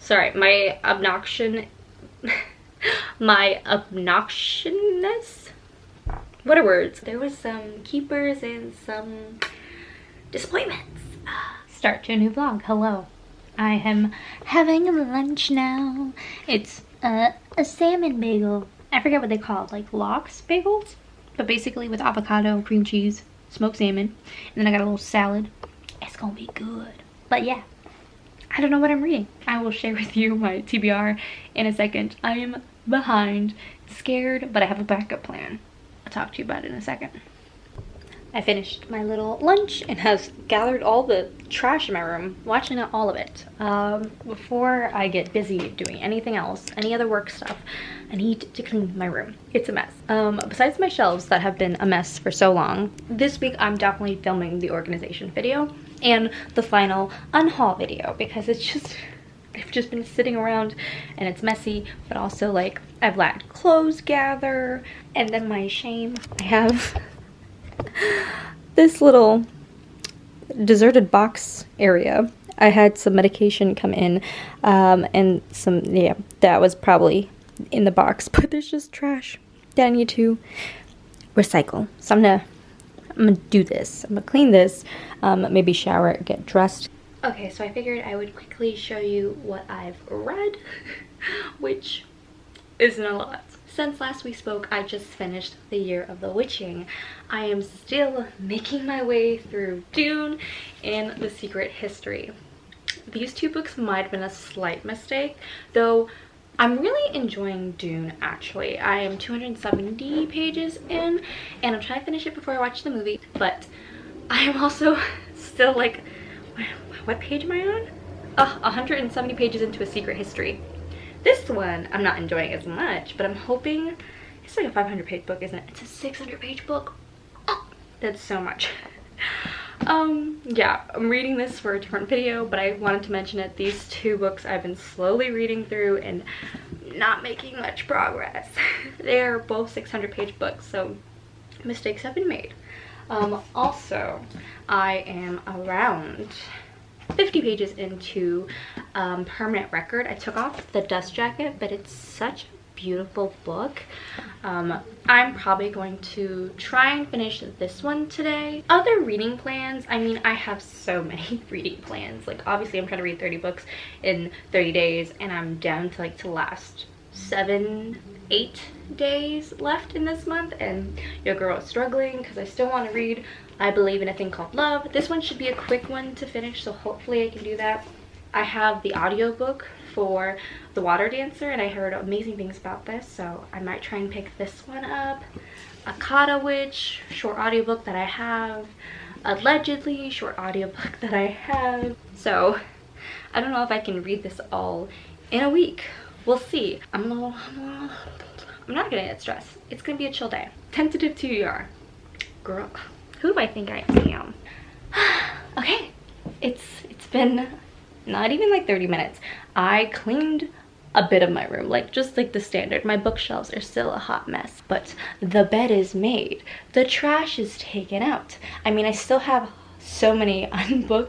Sorry, my my obnoxiousness? What are words? There was some keepers and some disappointments. Start to a new vlog. Hello. I am having lunch now. It's a salmon bagel. I forget what they call it, like lox bagels? But basically with avocado, cream cheese, smoked salmon, and then I got a little salad. It's gonna be good. But yeah, I don't know what I'm reading. I will share with you my TBR in a second. I am behind, scared, but I have a backup plan. I'll talk to you about it in a second. I finished my little lunch and have gathered all the trash in my room, watching all of it. Before I get busy doing anything else, any other work stuff, I need to clean my room. It's a mess. Besides my shelves that have been a mess for so long, this week I'm definitely filming the organization video and the final unhaul video because it's just, they've just been sitting around and it's messy, but also like I've let clothes gather, and then my shame, I have this little deserted box area. I had some medication come in and some, yeah, that was probably in the box, but there's just trash that I need to recycle. So I'm gonna do this. I'm gonna clean this, maybe shower, get dressed. Okay, so I figured I would quickly show you what I've read, which isn't a lot. Since last we spoke, I just finished The Year of the Witching. I am still making my way through Dune and The Secret History. These two books might have been a slight mistake, though I'm really enjoying Dune, actually. I am 270 pages in, and I'm trying to finish it before I watch the movie, but I am also still like, what page am I on? 170 pages into A Secret History. This one I'm not enjoying as much, but I'm hoping, it's like a 500-page book, isn't it? It's a 600-page book. Oh, that's so much. Yeah, I'm reading this for a different video, but I wanted to mention it. These two books I've been slowly reading through and not making much progress. They are both 600-page books, so mistakes have been made. Also, I am around 50 pages into Permanent Record. I took off the dust jacket, but it's such a beautiful book. I'm probably going to try and finish this one today. Other reading plans, I mean, I have so many reading plans. Like, obviously I'm trying to read 30 books in 30 days, and I'm down to like the last 7-8 days left in this month, and your girl is struggling because I still want to read I Believe in a Thing Called Love. This one should be a quick one to finish, so hopefully I can do that. I have the audiobook for The Water Dancer, and I heard amazing things about this, so I might try and pick this one up. Akata Witch, short audiobook that I have. Allegedly, short audiobook that I have. So I don't know if I can read this all in a week. We'll see. I'm not gonna get stressed. It's gonna be a chill day. Tentative TBR. Girl, who do I think I am? Okay, it's been not even like 30 minutes. I cleaned a bit of my room, like just like the standard. My bookshelves are still a hot mess, but the bed is made. The trash is taken out. I mean, I still have so many unhaul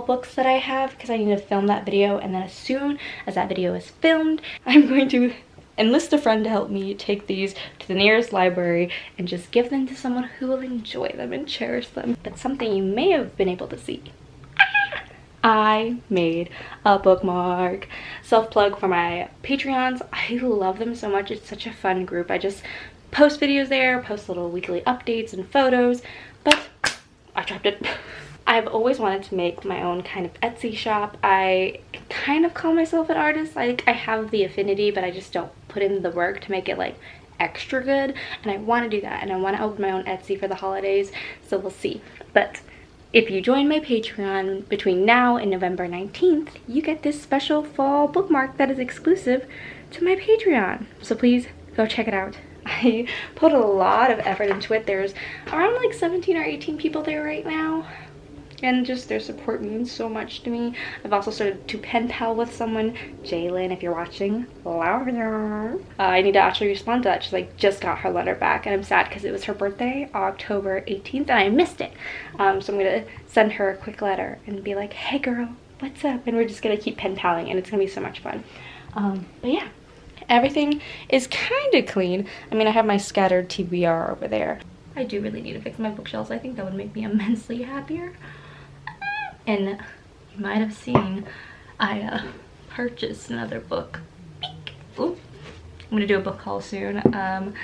books that I have because I need to film that video, and then as soon as that video is filmed, I'm going to enlist a friend to help me take these to the nearest library and just give them to someone who will enjoy them and cherish them. But something you may have been able to see, I made a bookmark. Self-plug for my Patreons. I love them so much. It's such a fun group. I just post videos there, post little weekly updates and photos, but I dropped it. I've always wanted to make my own kind of Etsy shop. I kind of call myself an artist. I have the affinity, but I just don't put in the work to make it like extra good, and I want to do that, and I want to open my own Etsy for the holidays, so we'll see. But if you join my Patreon between now and November 19th, you get this special fall bookmark that is exclusive to my Patreon. So please go check it out. I put a lot of effort into it. There's around like 17 or 18 people there right now, and just their support means so much to me. I've also started to pen pal with someone, Jalen, if you're watching, love you. I need to actually respond to that. She's like just got her letter back, and I'm sad because it was her birthday, October 18th, and I missed it. So I'm gonna send her a quick letter and be like, hey girl, what's up? And we're just gonna keep pen paling, and it's gonna be so much fun. But yeah, everything is kind of clean. I mean, I have my scattered TBR over there. I do really need to fix my bookshelves. I think that would make me immensely happier. And you might have seen I purchased another book. Ooh. I'm gonna do a book haul soon, and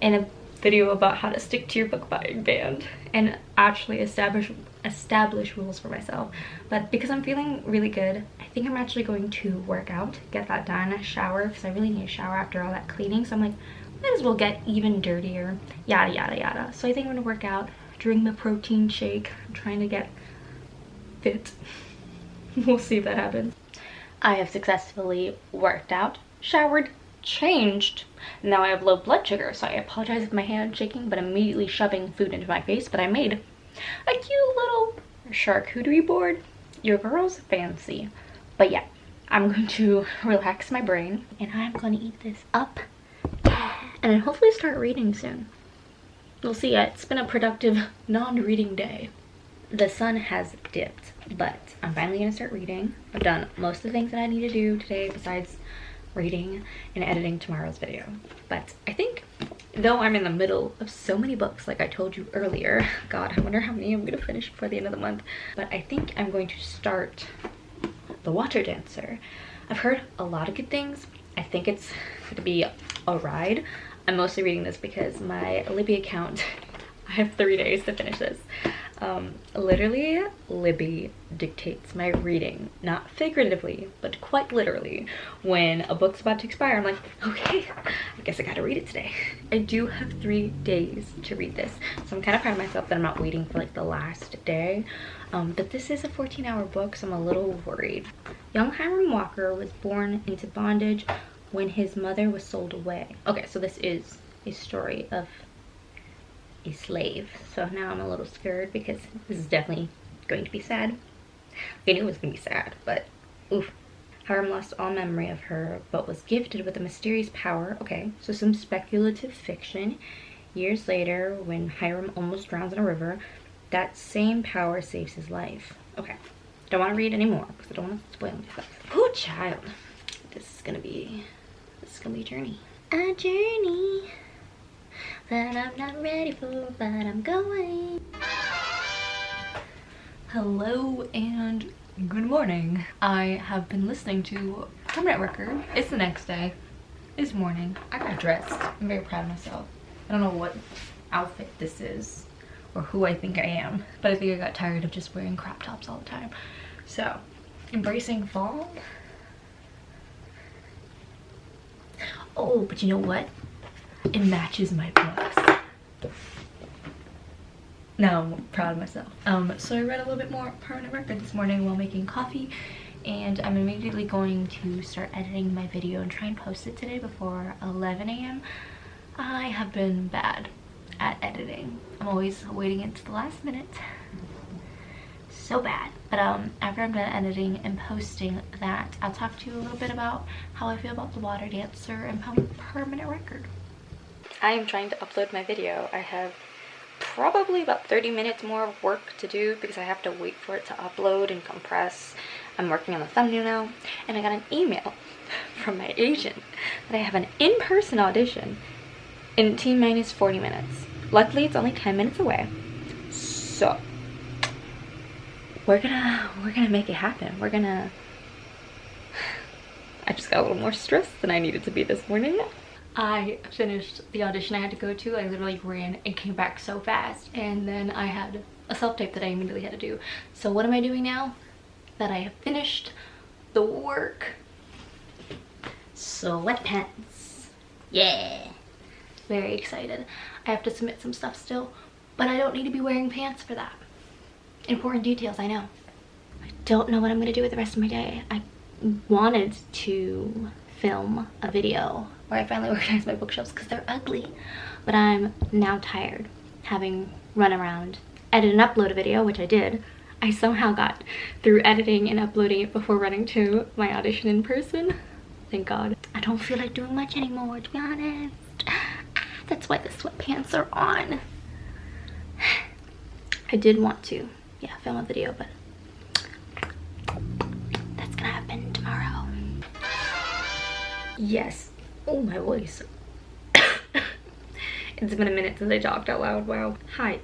a video about how to stick to your book buying band and actually establish rules for myself. But because I'm feeling really good, I think I'm actually going to work out, get that done, shower, because I really need a shower after all that cleaning. So I'm like, might as well get even dirtier, yada yada yada. So I think I'm gonna work out, drink the protein shake. I'm trying to get fit. We'll see if that happens. I have successfully worked out, showered, changed. Now I have low blood sugar, so I apologize if my hand shaking, but immediately shoving food into my face. But I made a cute little charcuterie board. Your girl's fancy. But yeah, I'm going to relax my brain, and I'm going to eat this up and hopefully start reading soon. We'll see. It's been a productive non-reading day. The sun has dipped, but I'm finally gonna start reading. I've done most of the things that I need to do today besides reading and editing tomorrow's video. But I think, though I'm in the middle of so many books, like I told you earlier, God, I wonder how many I'm gonna finish before the end of the month, but I think I'm going to start The Water Dancer. I've heard a lot of good things. I think it's going to be a ride. I'm mostly reading this because my Libby account, I have 3 days to finish this. Literally, Libby dictates my reading, not figuratively, but quite literally. When a book's about to expire, I'm like, okay, I guess I gotta read it today. I do have 3 days to read this, so I'm kind of proud of myself that I'm not waiting for like the last day. But this is a 14-hour book, so I'm a little worried. Young Hiram Walker was born into bondage when his mother was sold away. Okay, so this is a story of a slave. So now I'm a little scared because this is definitely going to be sad. I knew it was going to be sad, but oof. Hiram lost all memory of her, but was gifted with a mysterious power. Okay, so some speculative fiction. Years later, when Hiram almost drowns in a river, that same power saves his life. Okay, don't want to read anymore because I don't want to spoil myself. Oh, child. This is gonna be a journey. A journey that I'm not ready for, but I'm going. Hello and good morning. I have been listening to Permanent Record. It's the next day. It's morning. I got dressed. I'm very proud of myself. I don't know what outfit this is or who I think I am, but I think I got tired of just wearing crop tops all the time. So, embracing fall. Oh, but you know what? It matches my books. Now I'm proud of myself. So I read a little bit more Permanent Record this morning while making coffee, and I'm immediately going to start editing my video and try and post it today before 11 a.m. I have been bad at editing. I'm always waiting until the last minute. So bad. But after I'm done editing and posting that, I'll talk to you a little bit about how I feel about The Water Dancer and Permanent Record. I am trying to upload my video. I have probably about 30 minutes more of work to do because I have to wait for it to upload and compress. I'm working on the thumbnail now, and I got an email from my agent that I have an in-person audition in T-minus 40 minutes. Luckily, it's only 10 minutes away. So we're gonna make it happen. I just got a little more stressed than I needed to be this morning. I finished the audition I had to go to. I literally ran and came back so fast, and then I had a self-tape that I immediately had to do. So what am I doing now that I have finished the work? Sweatpants. Yeah. Very excited. I have to submit some stuff still, but I don't need to be wearing pants for that. Important details, I know. I don't know what I'm gonna do with the rest of my day. I wanted to film a video where I finally organize my bookshelves because they're ugly, but I'm now tired having run around, edit and upload a video, which I did. I somehow got through editing and uploading it before running to my audition in person. Thank God. I don't feel like doing much anymore, to be honest. That's why the sweatpants are on. I did want to, yeah, film a video, but Yes. Oh, my voice. It's been a minute since I talked out loud. Wow. Hi.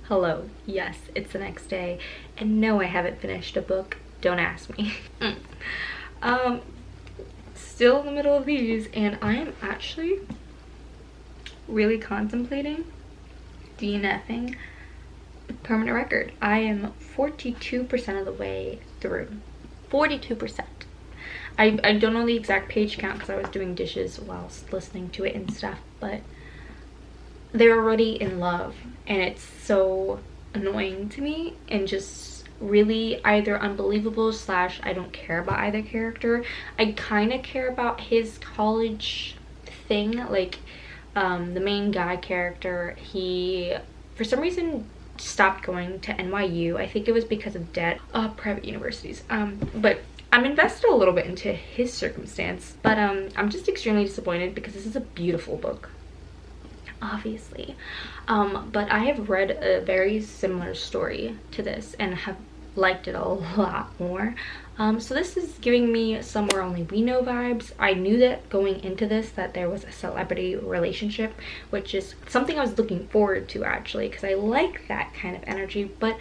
Hello. Yes, it's the next day. And no, I haven't finished a book. Don't ask me. Still in the middle of these, and I am actually really contemplating DNFing permanent record. I am 42% of the way through. 42%. I don't know the exact page count because I was doing dishes whilst listening to it and stuff, but they're already in love, and it's so annoying to me and just really either unbelievable / I don't care about either character. I kind of care about his college thing, like the main guy character. He for some reason stopped going to NYU. I think it was because of debt, private universities, but I'm invested a little bit into his circumstance, but I'm just extremely disappointed because this is a beautiful book, obviously, but I have read a very similar story to this and have liked it a lot more. So this is giving me Somewhere Only We Know vibes. I knew that going into this that there was a celebrity relationship, which is something I was looking forward to actually, because I like that kind of energy, but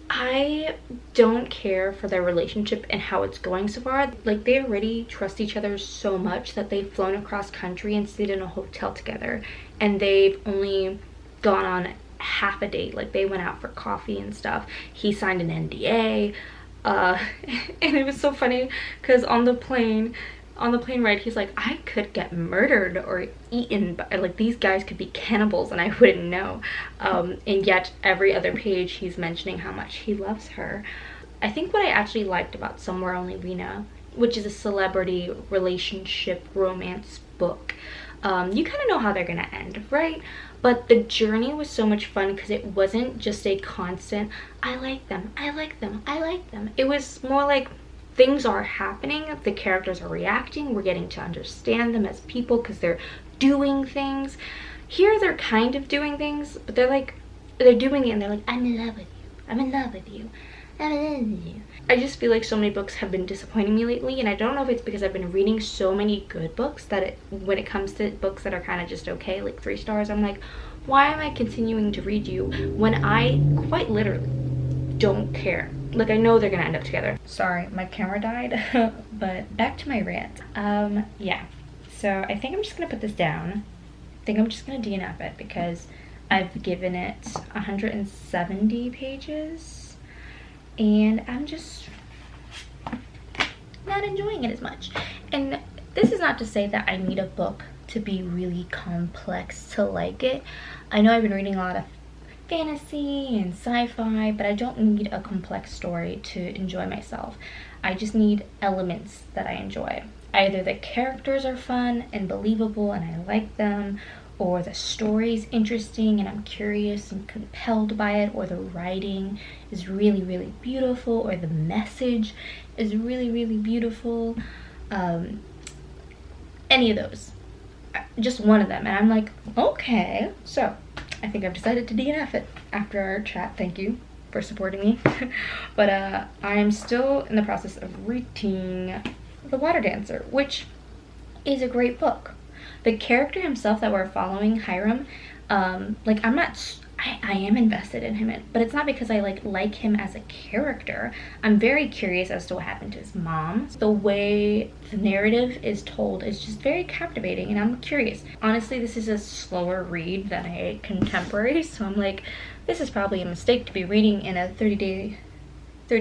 I don't care for their relationship and how it's going so far. Like, they already trust each other so much that they've flown across country and stayed in a hotel together, and they've only gone on half a date. Like, they went out for coffee and stuff. He signed an NDA, and it was so funny because on the plane ride, he's like, I could get murdered or eaten, but like these guys could be cannibals and I wouldn't know. And yet every other page he's mentioning how much he loves her. I think what I actually liked about Somewhere Only We Know, which is a celebrity relationship romance book, you kind of know how they're gonna end, right? But the journey was so much fun because it wasn't just a constant, I like them, I like them, I like them. It was more like things are happening, the characters are reacting, we're getting to understand them as people because they're doing things. Here they're kind of doing things, but they're doing it and they're like, I'm in love with you, I'm in love with you, I'm in love with you. I just feel like so many books have been disappointing me lately, and I don't know if it's because I've been reading so many good books that when it comes to books that are kind of just okay, like 3 stars, I'm like, why am I continuing to read you when I quite literally don't care? Like, I know they're gonna end up together. Sorry, my camera died. But back to my rant. Yeah, so I think I'm just gonna put this down. I think I'm just gonna DNF it because I've given it 170 pages and I'm just not enjoying it as much. And this is not to say that I need a book to be really complex to like it. I know I've been reading a lot of fantasy and sci-fi, but I don't need a complex story to enjoy myself. I just need elements that I enjoy. Either the characters are fun and believable and I like them, or the story's interesting and I'm curious and compelled by it, or the writing is really, really beautiful, or the message is really, really beautiful. Any of those. Just one of them. And I'm like, okay. So I think I've decided to DNF it after our chat. Thank you for supporting me. But I am still in the process of reading The Water Dancer, which is a great book. The character himself that we're following, Hiram, like, I am invested in him, but it's not because I like him as a character. I'm very curious as to what happened to his mom. The way the narrative is told is just very captivating, and I'm curious. Honestly, this is a slower read than a contemporary, so I'm like, this is probably a mistake to be reading in a 30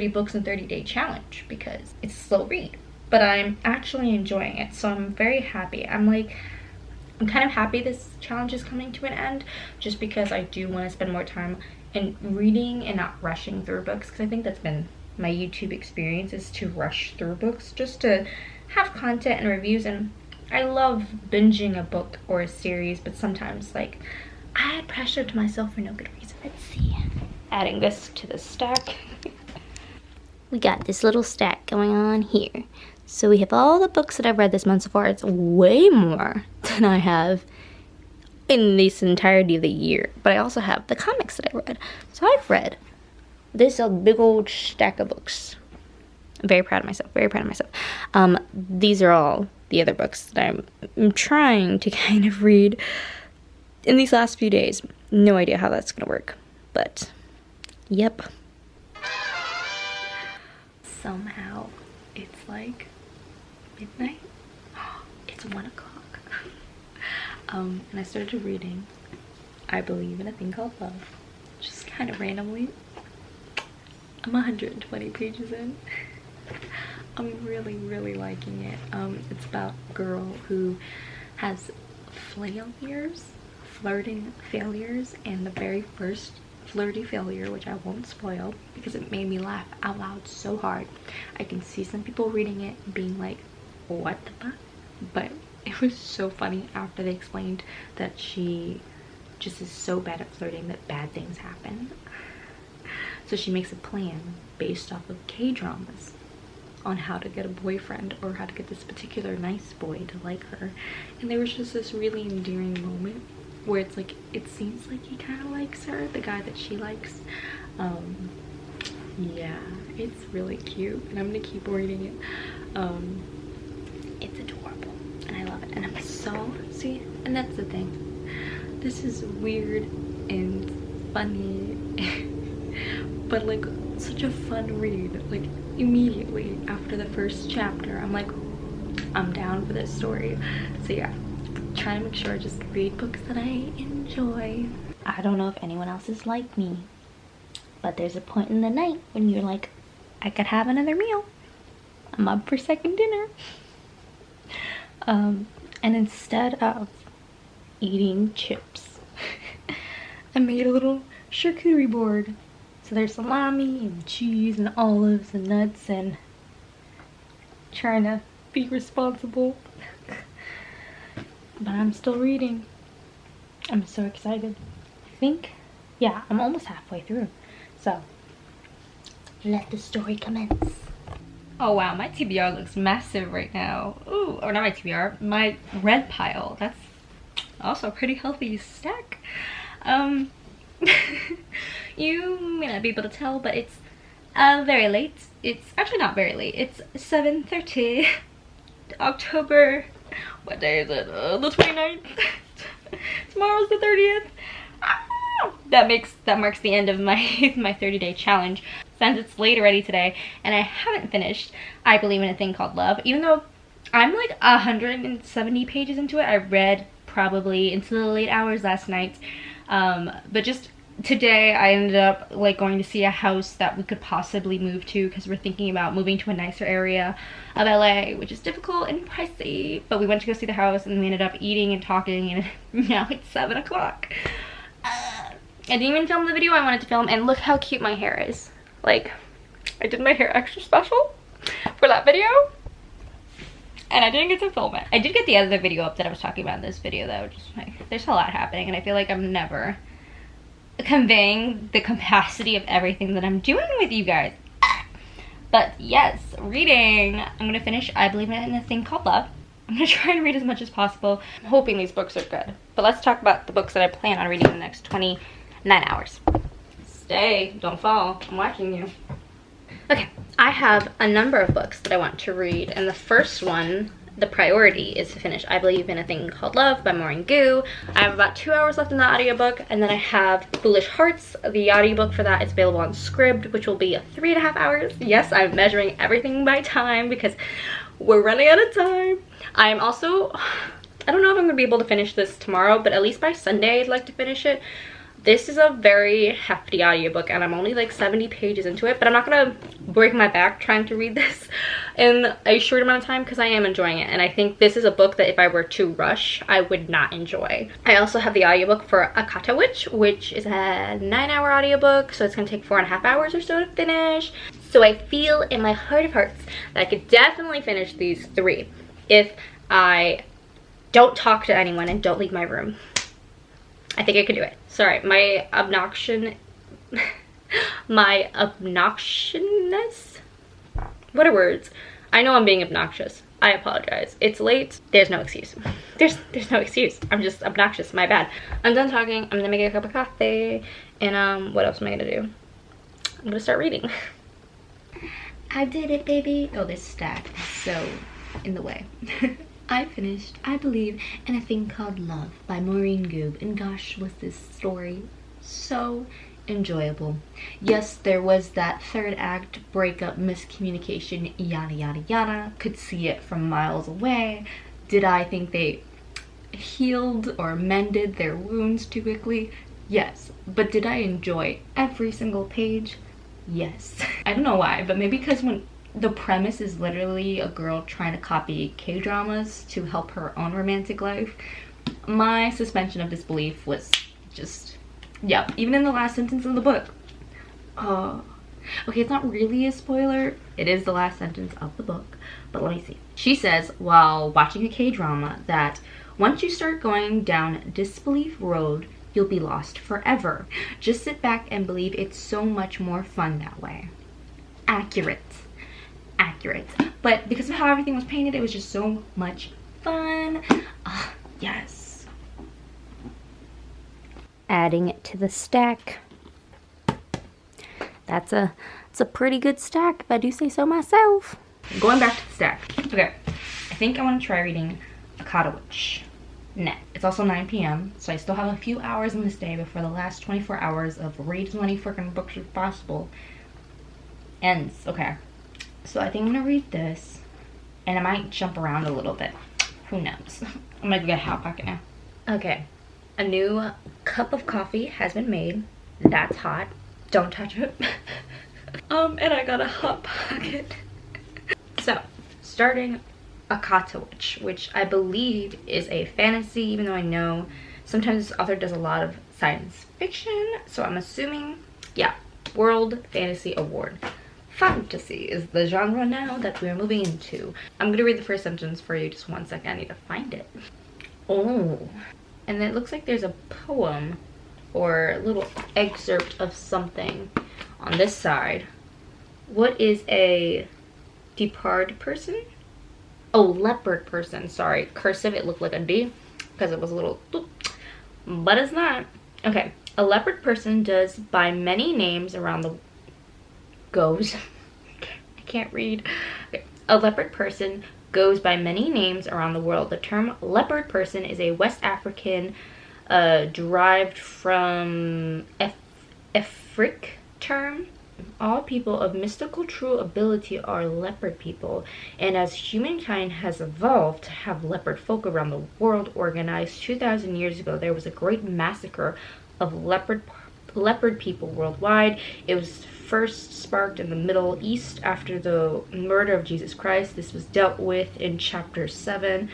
books in 30-day challenge because it's a slow read. But I'm actually enjoying it, so I'm very happy. I'm kind of happy this challenge is coming to an end, just because I do want to spend more time in reading and not rushing through books, because I think that's been my YouTube experience, is to rush through books just to have content and reviews. And I love binging a book or a series, but sometimes, like, I add pressure to myself for no good reason. Let's see. Adding this to the stack. We got this little stack going on here. So we have all the books that I've read this month so far. It's way more than I have in this entirety of the year. But I also have the comics that I read. So I've read this big old stack of books. I'm very proud of myself, very proud of myself. These are all the other books that I'm trying to kind of read in these last few days. No idea how that's gonna work, but yep. Somehow it's like midnight. It's 1 o'clock. And I started reading I Believe in a Thing Called Love, just kind of randomly. I'm 120 pages in. I'm really, really liking it. It's about a girl who has flirting failures, and the very first flirty failure, which I won't spoil because it made me laugh out loud so hard. I can see some people reading it being like, what the fuck? But it was so funny after they explained that she just is so bad at flirting that bad things happen. So she makes a plan based off of K-dramas on how to get a boyfriend, or how to get this particular nice boy to like her. And there was just this really endearing moment where it's like, it seems like he kind of likes her, the guy that she likes. Yeah, it's really cute, and I'm gonna keep reading it. It's adorable, and I love it. And I'm so, see, and that's the thing. This is weird and funny, but like such a fun read. Like immediately after the first chapter, I'm like, I'm down for this story. So yeah, trying to make sure I just read books that I enjoy. I don't know if anyone else is like me, but there's a point in the night when you're like, I could have another meal. I'm up for second dinner. And instead of eating chips, I made a little charcuterie board. So there's salami and cheese and olives and nuts, and trying to be responsible. But I'm still reading. I'm so excited. I think, yeah, I'm almost halfway through. So, let the story commence. Oh wow, my TBR looks massive right now. Ooh, or not my TBR, my red pile. That's also a pretty healthy stack. You may not be able to tell, but it's very late. It's actually not very late. It's 7:30 October. What day is it? The 29th. Tomorrow's the 30th. That marks the end of my 30-day challenge, since it's late already today and I haven't finished I Believe in a Thing Called Love, even though I'm like 170 pages into it. I read probably into the late hours last night, but just today I ended up like going to see a house that we could possibly move to, because we're thinking about moving to a nicer area of LA, which is difficult and pricey. But we went to go see the house and we ended up eating and talking, and now it's 7 o'clock. I didn't even film the video I wanted to film, and look how cute my hair is. Like, I did my hair extra special for that video, and I didn't get to film it. I did get the other video up that I was talking about in this video though. Just like, there's a lot happening, and I feel like I'm never conveying the capacity of everything that I'm doing with you guys. But yes, reading. I'm gonna finish I Believe in a Thing Called Love. I'm gonna try and read as much as possible. I'm hoping these books are good. But let's talk about the books that I plan on reading in the next 29 hours. Stay, don't fall, I'm watching you. Okay, I have a number of books that I want to read, and the first one, the priority, is to finish I Believe in a Thing Called Love by Maureen Gu. I have about 2 hours left in the audiobook, and then I have Foolish Hearts. The audiobook for that is available on Scribd, which will be 3.5 hours. Yes, I'm measuring everything by time because we're running out of time. I'm also, I don't know if I'm gonna be able to finish this tomorrow, but at least by Sunday I'd like to finish it. This is a very hefty audiobook, and I'm only like 70 pages into it, but I'm not gonna break my back trying to read this in a short amount of time because I am enjoying it. And I think this is a book that if I were to rush, I would not enjoy. I also have the audiobook for Akata Witch, which is a 9-hour audiobook, so it's gonna take 4.5 hours or so to finish. So I feel in my heart of hearts that I could definitely finish these 3 if I don't talk to anyone and don't leave my room. I think I could do it. Sorry, my obnoxiousness? What are words? I know I'm being obnoxious. I apologize. It's late. There's no excuse. There's no excuse. I'm just obnoxious. My bad. I'm done talking. I'm gonna make a cup of coffee. And what else am I gonna do? I'm gonna start reading. I did it, baby. Oh, this stack is so in the way. I finished I Believe in a Thing Called Love by Maureen Goob, and gosh, was this story so enjoyable. Yes, there was that third act breakup, miscommunication, yada yada yada. Could see it from miles away. Did I think they healed or mended their wounds too quickly? Yes. But did I enjoy every single page? Yes. I don't know why, but maybe because when the premise is literally a girl trying to copy K-dramas to help her own romantic life, my suspension of disbelief was just, yeah, even in the last sentence of the book. Okay, it's not really a spoiler. It is the last sentence of the book, but let me see. She says while watching a K-drama that once you start going down disbelief road, you'll be lost forever. Just sit back and believe it's so much more fun that way. Accurate. But because of how everything was painted, it was just so much fun. Yes. Adding it to the stack. It's a pretty good stack, if I do say so myself. Going back to the stack. Okay, I think I want to try reading Akata Witch. It's also 9 p.m. so I still have a few hours in this day before the last 24 hours of read as many freaking books as possible ends. Okay, so I think I'm gonna read this, and I might jump around a little bit. Who knows? I'm gonna get a hot pocket now. Okay, a new cup of coffee has been made. That's hot. Don't touch it. And I got a hot pocket. So, starting Akata Witch, which I believe is a fantasy, even though I know sometimes this author does a lot of science fiction, so I'm assuming, yeah, World Fantasy Award. Fantasy is the genre now that we're moving into. I'm gonna read the first sentence for you, just 1 second, I need to find it. Oh, and it looks like there's a poem or a little excerpt of something on this side. What is a departed person? Oh, leopard person, sorry. Cursive, it looked like a D because it was a little doop, but it's not. Okay, a leopard person goes by many names around the I can't read. Okay. A leopard person goes by many names around the world. The term leopard person is a West African derived from Afric term. All people of mystical true ability are leopard people, and as humankind has evolved to have leopard folk around the world organized 2,000 years ago, there was a great massacre of leopard people worldwide. It was first sparked in the Middle East after the murder of Jesus Christ. This was dealt with in chapter 7.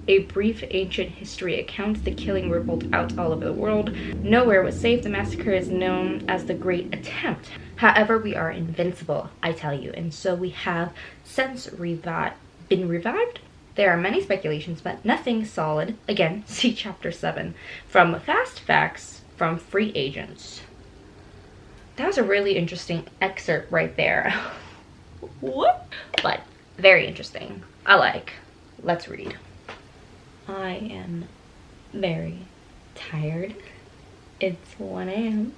A brief ancient history accounts the killing rippled out all over the world. Nowhere was safe. The massacre is known as the Great Attempt. However, we are invincible, I tell you, and so we have since been revived. There are many speculations, but nothing solid. Again, see chapter 7. From Fast Facts from Free Agents. That was a really interesting excerpt right there. What? But very interesting. I like. Let's read. I am very tired. It's 1 a.m.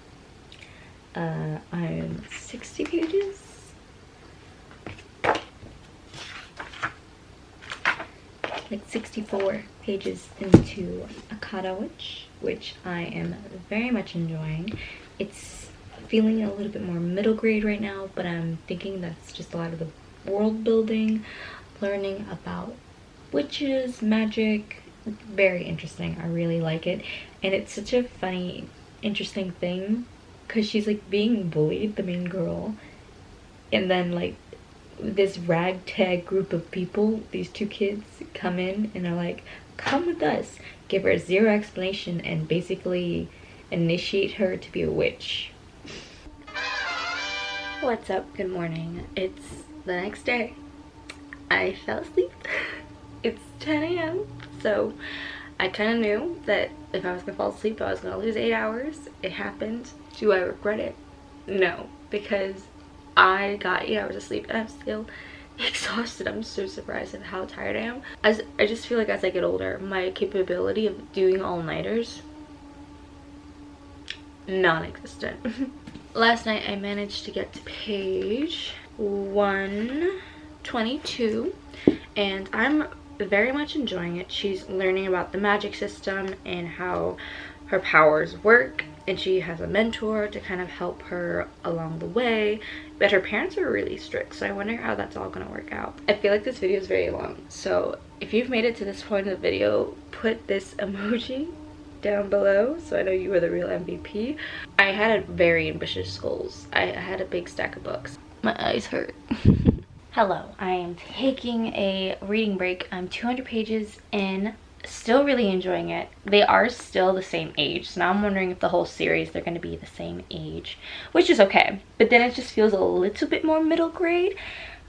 I'm 60 pages. Like 64 pages into Akata Witch, which I am very much enjoying. It's feeling a little bit more middle grade right now, but I'm thinking that's just a lot of the world building, learning about witches, magic. Very interesting. I really like it, and it's such a funny, interesting thing because she's like being bullied, the main girl, and then like this ragtag group of people, these two kids come in and are like, come with us, give her zero explanation, and basically initiate her to be a witch. What's up? Good morning. It's the next day. I fell asleep. It's 10 a.m. so I kind of knew that if I was gonna fall asleep I was gonna lose 8 hours. It happened. Do I regret it? No, because I got 8 hours of sleep and I'm still exhausted. I'm so surprised at how tired I am. I just feel like as I get older, my capability of doing all-nighters, non-existent. Last night I managed to get to page 122, and I'm very much enjoying it. She's learning about the magic system and how her powers work, and she has a mentor to kind of help her along the way, but her parents are really strict, so I wonder how that's all gonna work out. I feel like this video is very long, so if you've made it to this point in the video, put this emoji down below so I know you were the real MVP. I had a very ambitious goals. I had a big stack of books. My eyes hurt. Hello, I am taking a reading break. I'm 200 pages in, still really enjoying it. They are still the same age, so now I'm wondering if the whole series they're going to be the same age, which is okay, but then it just feels a little bit more middle grade.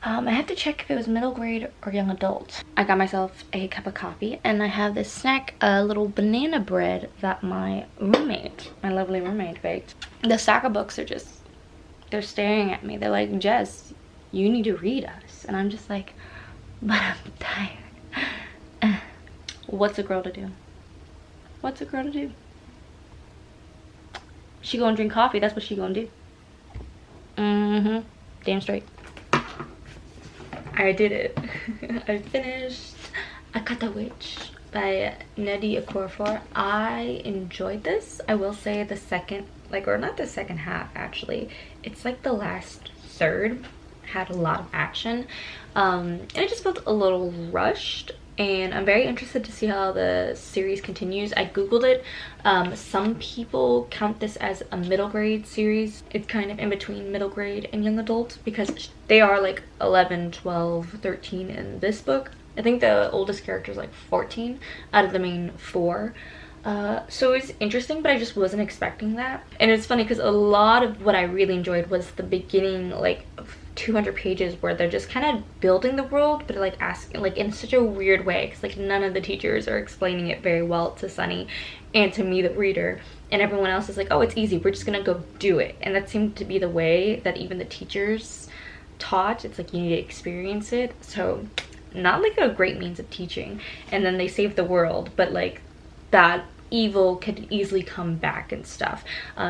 I have to check if it was middle grade or young adult. I got myself a cup of coffee and I have this snack, a little banana bread that my lovely roommate baked. The stack of books are just, they're staring at me. They're like, Jess, you need to read us. And I'm just like, but I'm tired. What's a girl to do? What's a girl to do? She gonna drink coffee, that's what she gonna do. Damn straight. I did it. I finished Akata Witch by Nnedi Okorafor. I enjoyed this. I will say the second, or not the second half actually, it's like the last third had a lot of action, and it just felt a little rushed, and I'm very interested to see how the series continues. I googled it. Some people count this as a middle grade series. It's kind of in between middle grade and young adult because they are like 11, 12, 13 in this book. I think the oldest character is like 14 out of the main 4. So it's interesting, but I just wasn't expecting that. And it's funny because a lot of what I really enjoyed was the beginning, like 200 pages where they're just kind of building the world, but like asking, like in such a weird way, because like none of the teachers are explaining it very well to Sunny and to me, the reader, and everyone else is like, oh, it's easy, we're just gonna go do it. And that seemed to be the way that even the teachers taught. It's like you need to experience it. So not like a great means of teaching. And then they save the world, but like that evil could easily come back and stuff.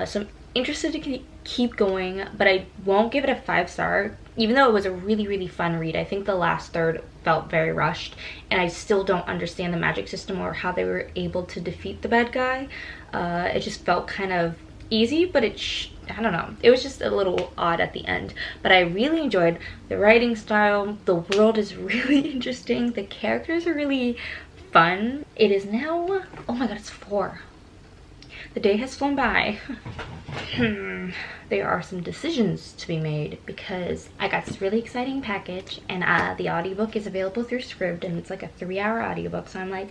So I'm interested to keep going, but I won't give it a 5-star, even though it was a really fun read. I think the last third felt very rushed, and I still don't understand the magic system or how they were able to defeat the bad guy. It just felt kind of easy, but I don't know, it was just a little odd at the end. But I really enjoyed the writing style. The world is really interesting. The characters are really fun. It is now, oh my god, it's 4. The day has flown by. There are some decisions to be made because I got this really exciting package, and the audiobook is available through Scribd, and it's like a 3-hour audiobook, so I'm like,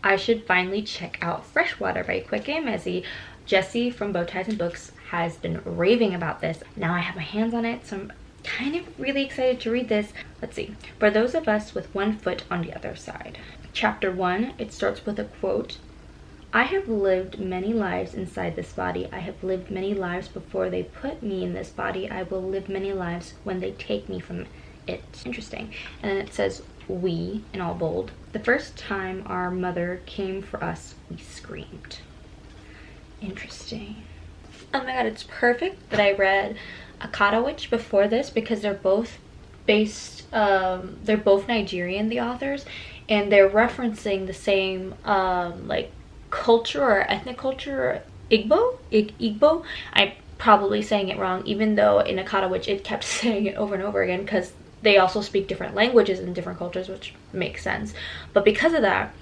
I should finally check out Freshwater by Quick A. Mezzi. Jessie from Bow Ties and Books has been raving about this. Now I have my hands on it, so I'm kind of really excited to read this. Let's see. For those of us with one foot on the other side. Chapter 1, it starts with a quote. I have lived many lives inside this body. I have lived many lives before they put me in this body. I will live many lives when they take me from it. Interesting. And then it says, we, in all bold. The first time our mother came for us, we screamed. Interesting. Oh my god, it's perfect that I read Akata Witch before this because they're both based, they're both Nigerian, the authors, and they're referencing the same, like, culture or ethnic culture, or Igbo. I'm probably saying it wrong, even though in Akata Witch it kept saying it over and over again because they also speak different languages in different cultures, which makes sense. But because of that,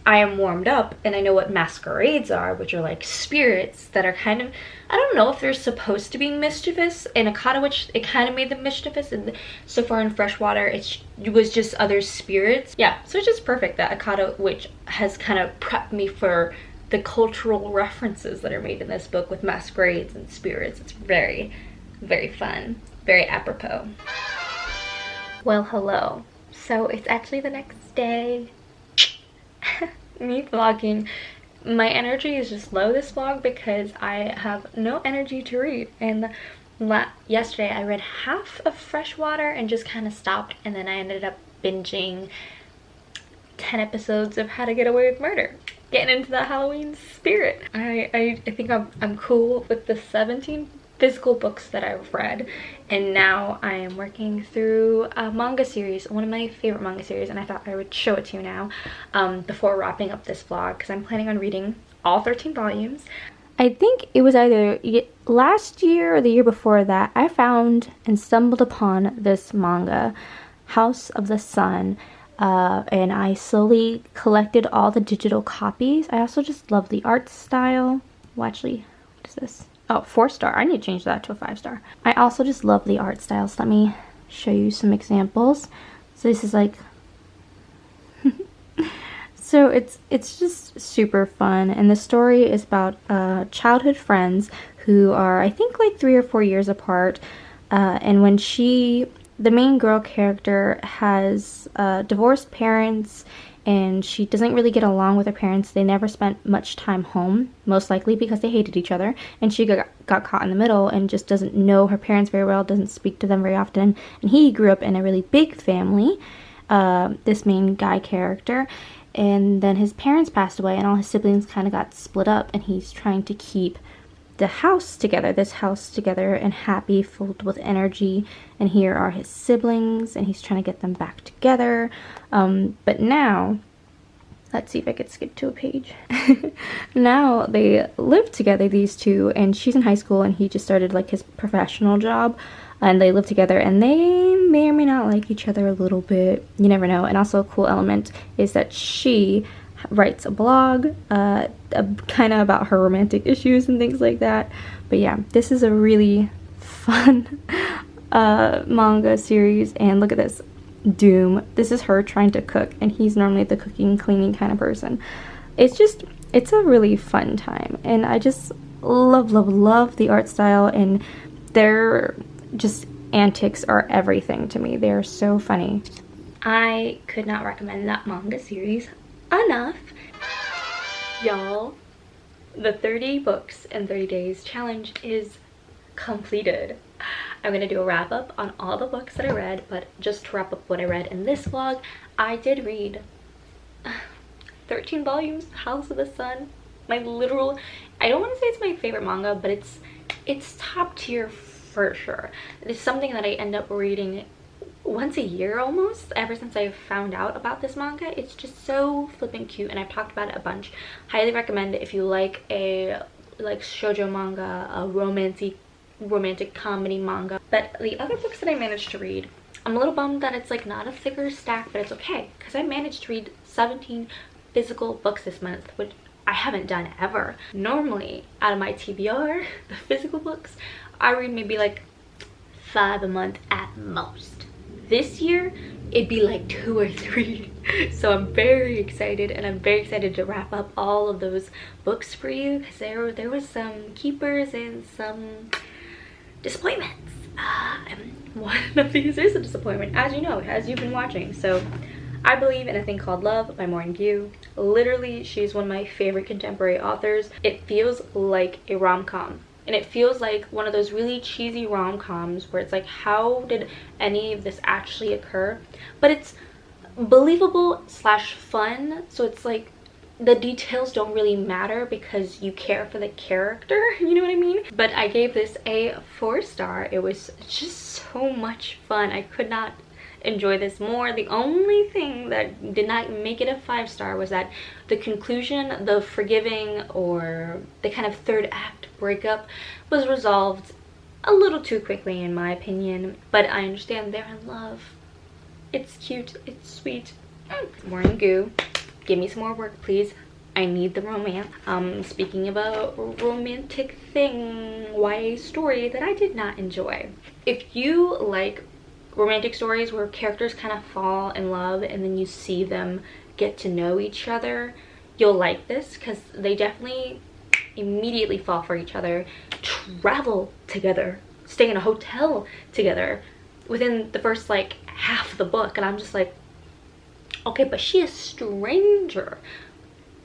I am warmed up and I know what masquerades are, which are like spirits that are kind of, I don't know if they're supposed to be mischievous. In Akata Witch, it kind of made them mischievous, and so far in Freshwater, it was just other spirits. Yeah, so it's just perfect that Akata Witch has kind of prepped me for the cultural references that are made in this book with masquerades and spirits. It's very, very fun, very apropos. Well, hello. So it's actually the next day. Me vlogging. My energy is just low this vlog because I have no energy to read, and yesterday I read half of Freshwater and just kind of stopped, and then I ended up binging 10 episodes of How to Get Away with Murder, getting into the Halloween spirit. I think I'm cool with the 17 physical books that I've read, and now I am working through a manga series, one of my favorite manga series, and I thought I would show it to you now before wrapping up this vlog, because I'm planning on reading all 13 volumes. I think it was either last year or the year before that I found and stumbled upon this manga, House of the Sun, and I slowly collected all the digital copies. I also just love the art style. Well, actually, what is this? Oh, 4-star. I need to change that to a 5-star. I also just love the art styles. Let me show you some examples. So this is like so it's just super fun, and the story is about childhood friends who are, I think, like 3 or 4 years apart, and when the main girl character has divorced parents, and she doesn't really get along with her parents. They never spent much time home, most likely because they hated each other, and she got caught in the middle and just doesn't know her parents very well, doesn't speak to them very often, and he grew up in a really big family, this main guy character, and then his parents passed away and all his siblings kind of got split up, and he's trying to keep this house together and happy, filled with energy. And here are his siblings, and he's trying to get them back together. But now, let's see if I could skip to a page. Now they live together, these two, and she's in high school and he just started like his professional job, and they live together, and they may or may not like each other a little bit. You never know. And also a cool element is that she writes a blog kind of about her romantic issues and things like that. But yeah, this is a really fun manga series. And look at this, Doom. This is her trying to cook, and he's normally the cooking, cleaning kind of person. It's a really fun time, and I just love the art style, and their just antics are everything to me. They're so funny. I could not recommend that manga series enough. Y'all, the 30 books in 30 days challenge is completed. I'm gonna do a wrap up on all the books that I read, but just to wrap up what I read in this vlog, I did read 13 volumes, House of the Sun. My literal, I don't want to say it's my favorite manga, but it's top tier for sure. It's something that I end up reading once a year almost, ever since I found out about this manga. It's just so flippin' cute, and I've talked about it a bunch. Highly recommend it if you like a shoujo manga, a romantic comedy manga. But the other books that I managed to read, I'm a little bummed that it's like not a thicker stack, but it's okay, because I managed to read 17 physical books this month, which I haven't done ever. Normally, out of my TBR, the physical books, I read maybe like 5 a month at most. This year, it'd be like 2 or 3. So I'm very excited, and I'm very excited to wrap up all of those books for you, because there was some keepers and some disappointments. And one of these is a disappointment, as you know, as you've been watching. So I Believe in a Thing Called Love by Morning View. Literally, she's one of my favorite contemporary authors. It feels like a rom-com. And it feels like one of those really cheesy rom-coms where it's like, how did any of this actually occur? But it's believable / fun. So it's like the details don't really matter because you care for the character, you know what I mean? But I gave this a 4-star. It was just so much fun. I could not enjoy this more. The only thing that did not make it a 5-star was that the conclusion, the forgiving, or the kind of third act breakup was resolved a little too quickly in my opinion. But I understand they're in love. It's cute, it's sweet. Morning Goo, give me some more work please. I need the romance. Speaking of a romantic thing, YA story that I did not enjoy. If you like romantic stories where characters kind of fall in love and then you see them get to know each other, you'll like this, because they definitely immediately fall for each other, travel together, stay in a hotel together within the first like half of the book, and I'm just like, okay, but she is a stranger.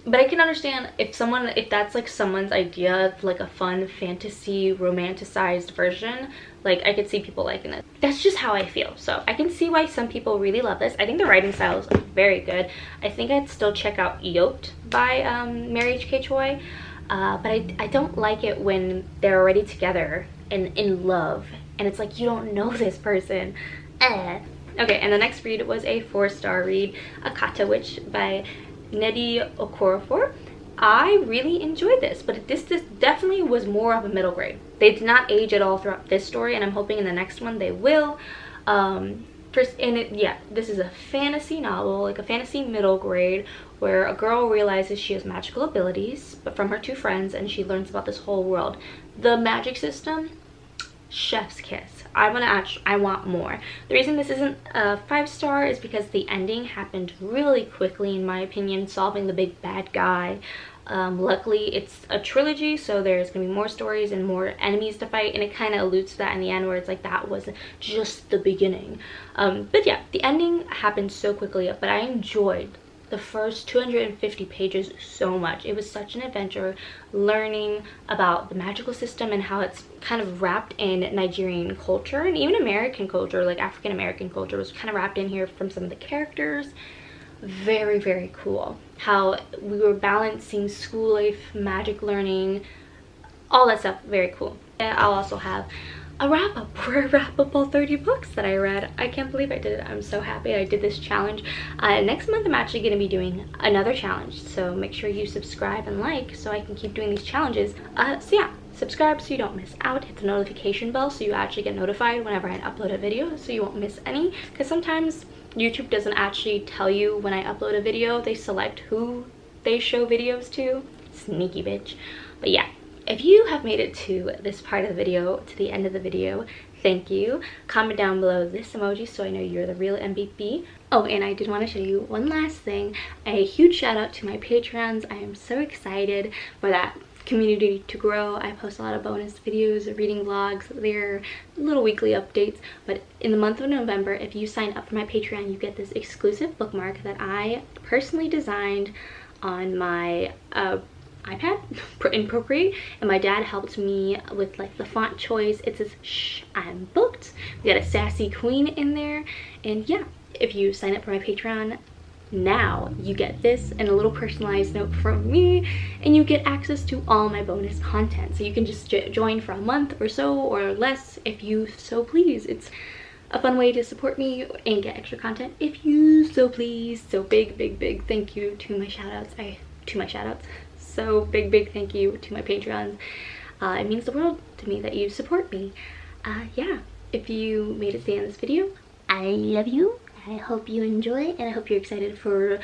But I can understand if that's like someone's idea of like a fun fantasy romanticized version, like I could see people liking this. That's just how I feel. So I can see why some people really love this. I think the writing style is very good. I think I'd still check out Yoked by Mary H.K. Choi. But I don't like it when they're already together and in love, and it's like you don't know this person. Okay, and the next read was a 4-star read, Akata Witch by Nnedi Okorafor. I really enjoyed this, but this definitely was more of a middle grade. They did not age at all throughout this story, and I'm hoping in the next one they will. This is a fantasy novel, like a fantasy middle grade, where a girl realizes she has magical abilities, but from her 2 friends, and she learns about this whole world. The magic system, chef's kiss. I want more. The reason this isn't a 5-star is because the ending happened really quickly, in my opinion, solving the big bad guy. Luckily it's a trilogy, so there's gonna be more stories and more enemies to fight, and it kind of alludes to that in the end, where it's like that was just the beginning. But yeah, the ending happened so quickly, but I enjoyed the first 250 pages so much. It was such an adventure, learning about the magical system and how it's kind of wrapped in Nigerian culture, and even American culture, like African American culture was kind of wrapped in here from some of the characters. Very, very cool how we were balancing school life, magic learning, all that stuff. Very cool. And I'll also have a wrap-up for a wrap-up all 30 books that I read. I can't believe I did it. I'm so happy I did this challenge. Next month I'm actually going to be doing another challenge, so make sure you subscribe and like so I can keep doing these challenges. So yeah, subscribe so you don't miss out. Hit the notification bell so you actually get notified whenever I upload a video, so you won't miss any, because sometimes YouTube doesn't actually tell you when I upload a video. They select who they show videos to. Sneaky bitch. But yeah, if you have made it to this part of the video, to the end of the video, thank you. Comment down below this emoji so I know you're the real MVP. Oh, and I did want to show you one last thing. A huge shout out to my Patreons. I am so excited for that community to grow. I post a lot of bonus videos, reading vlogs, they're little weekly updates. But in the month of November, if you sign up for my Patreon, you get this exclusive bookmark that I personally designed on my iPad in Procreate, and my dad helped me with like the font choice. It says "Shh, I'm booked." We got a sassy queen in there, and yeah, if you sign up for my Patreon now, you get this and a little personalized note from me, and you get access to all my bonus content. So you can just join for a month or so, or less if you so please. It's a fun way to support me and get extra content if you so please. So big thank you to my shoutouts. So big thank you to my Patreons. It means the world to me that you support me. Yeah, if you made it to the end of this video, I love you. I hope you enjoy, and I hope you're excited for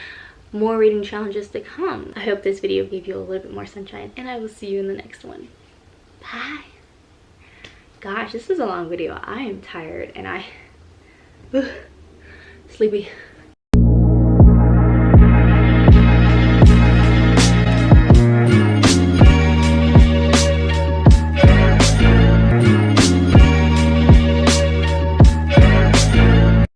more reading challenges to come. I hope this video gave you a little bit more sunshine, and I will see you in the next one. Bye. Gosh, this is a long video. I am tired and sleepy.